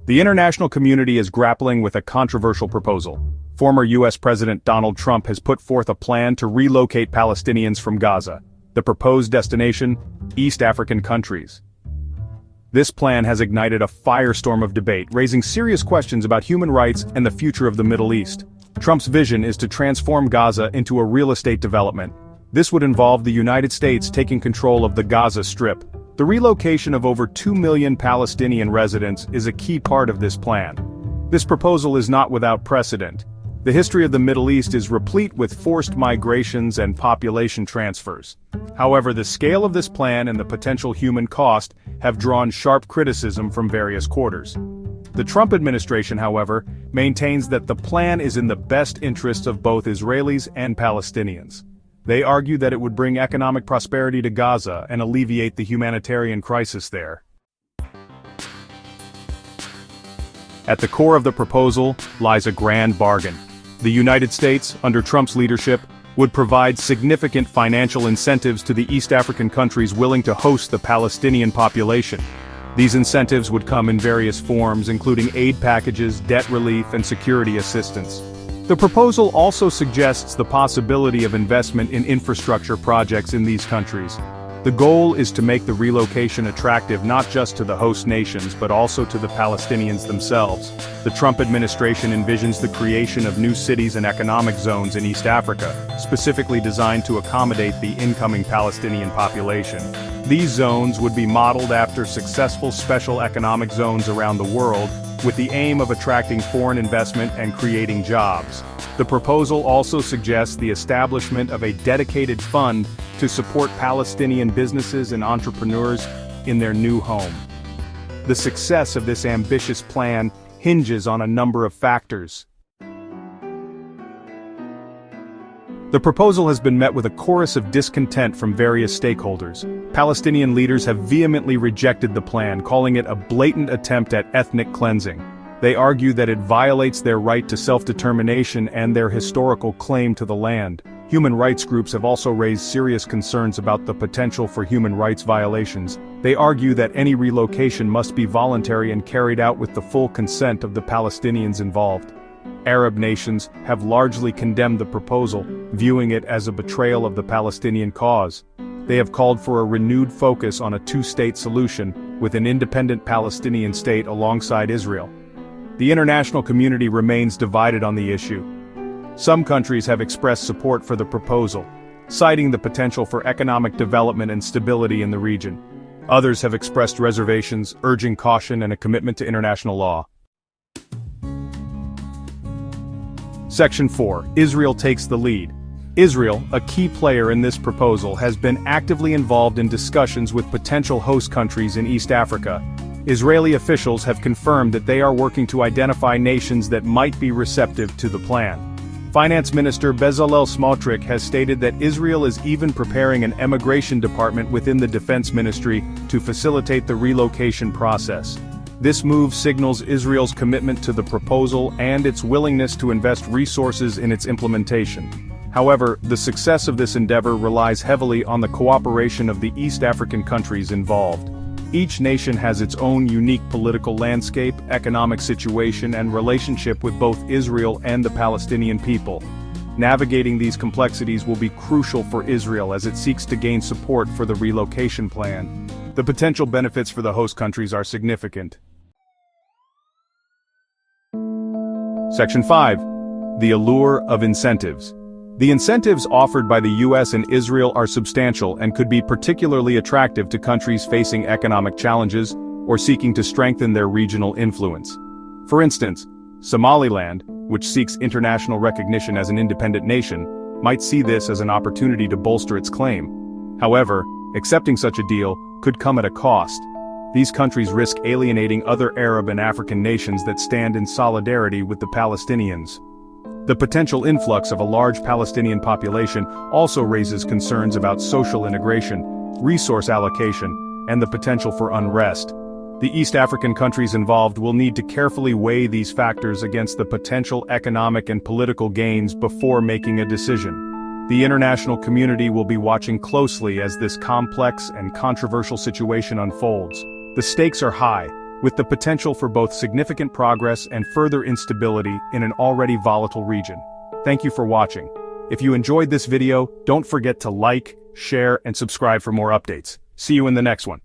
The international community is grappling with a controversial proposal. Former U.S. President Donald Trump has put forth a plan to relocate Palestinians from Gaza. The proposed destination: East African countries. This plan has ignited a firestorm of debate, raising serious questions about human rights and the future of the Middle East. Trump's vision is to transform Gaza into a real estate development. This would involve the United States taking control of the Gaza Strip. The relocation of over 2 million Palestinian residents is a key part of this plan. This proposal is not without precedent. The history of the Middle East is replete with forced migrations and population transfers. However, the scale of this plan and the potential human cost have drawn sharp criticism from various quarters. The Trump administration, however, maintains that the plan is in the best interests of both Israelis and Palestinians. They argue that it would bring economic prosperity to Gaza and alleviate the humanitarian crisis there. At the core of the proposal lies a grand bargain. The United States, under Trump's leadership, would provide significant financial incentives to the East African countries willing to host the Palestinian population. These incentives would come in various forms, including aid packages, debt relief, and security assistance. The proposal also suggests the possibility of investment in infrastructure projects in these countries. The goal is to make the relocation attractive not just to the host nations but also to the Palestinians themselves. The Trump administration envisions the creation of new cities and economic zones in East Africa, specifically designed to accommodate the incoming Palestinian population. These zones would be modeled after successful special economic zones around the world, with the aim of attracting foreign investment and creating jobs. The proposal also suggests the establishment of a dedicated fund to support Palestinian businesses and entrepreneurs in their new home. The success of this ambitious plan hinges on a number of factors. The proposal has been met with a chorus of discontent from various stakeholders. Palestinian leaders have vehemently rejected the plan, calling it a blatant attempt at ethnic cleansing. They argue that it violates their right to self-determination and their historical claim to the land. Human rights groups have also raised serious concerns about the potential for human rights violations. They argue that any relocation must be voluntary and carried out with the full consent of the Palestinians involved. Arab nations have largely condemned the proposal, viewing it as a betrayal of the Palestinian cause. They have called for a renewed focus on a two-state solution, with an independent Palestinian state alongside Israel. The international community remains divided on the issue. Some countries have expressed support for the proposal, citing the potential for economic development and stability in the region. Others have expressed reservations, urging caution and a commitment to international law. Section 4. Israel takes the lead. Israel, a key player in this proposal, has been actively involved in discussions with potential host countries in East Africa. Israeli officials have confirmed that they are working to identify nations that might be receptive to the plan. Finance Minister Bezalel Smotrich has stated that Israel is even preparing an emigration department within the Defense Ministry to facilitate the relocation process. This move signals Israel's commitment to the proposal and its willingness to invest resources in its implementation. However, the success of this endeavor relies heavily on the cooperation of the East African countries involved. Each nation has its own unique political landscape, economic situation, and relationship with both Israel and the Palestinian people. Navigating these complexities will be crucial for Israel as it seeks to gain support for the relocation plan. The potential benefits for the host countries are significant. Section 5. The allure of incentives. The incentives offered by the U.S. and Israel are substantial and could be particularly attractive to countries facing economic challenges or seeking to strengthen their regional influence. For instance, Somaliland, which seeks international recognition as an independent nation, might see this as an opportunity to bolster its claim. However, accepting such a deal could come at a cost. These countries risk alienating other Arab and African nations that stand in solidarity with the Palestinians. The potential influx of a large Palestinian population also raises concerns about social integration, resource allocation, and the potential for unrest. The East African countries involved will need to carefully weigh these factors against the potential economic and political gains before making a decision. The international community will be watching closely as this complex and controversial situation unfolds. The stakes are high, with the potential for both significant progress and further instability in an already volatile region. Thank you for watching. If you enjoyed this video, don't forget to like, share, and subscribe for more updates. See you in the next one.